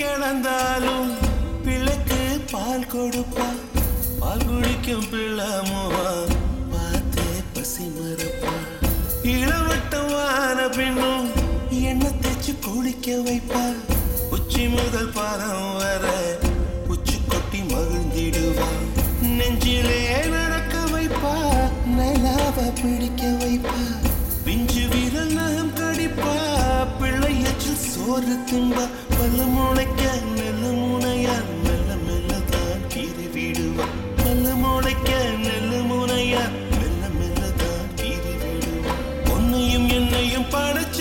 கிடந்தாலும் பிள்ளைக்கு பால் கொடுப்பா. பால் குடிக்கும் பிள்ளமுவா பார்த்தே பசி மறப்பா. இளவட்டமான பின்னும் எண்ணெய் தேய்ச்சி குளிக்க வைப்பா. உச்சி முதல் பாதம் வர உச்சி கொட்டி மகிழ்ந்திடுவா. நெஞ்சிலே நடக்க வைப்பா, நிலாவ பிடிக்க வைப்பா. பிஞ்சு வீரல் நகம் கடிப்பா, பிள்ளையற்றில் சோறு தின்பா. பல்ல முளைக்க நெல்ல முனையா மெல்ல மெல்ல தான் கீறி விடுவா. பல்ல முளைக்க நெல்ல முனையா மெல்ல மெல்ல தான் கீறி விடுவா. உன்னையும் என்னையும் படைச்ச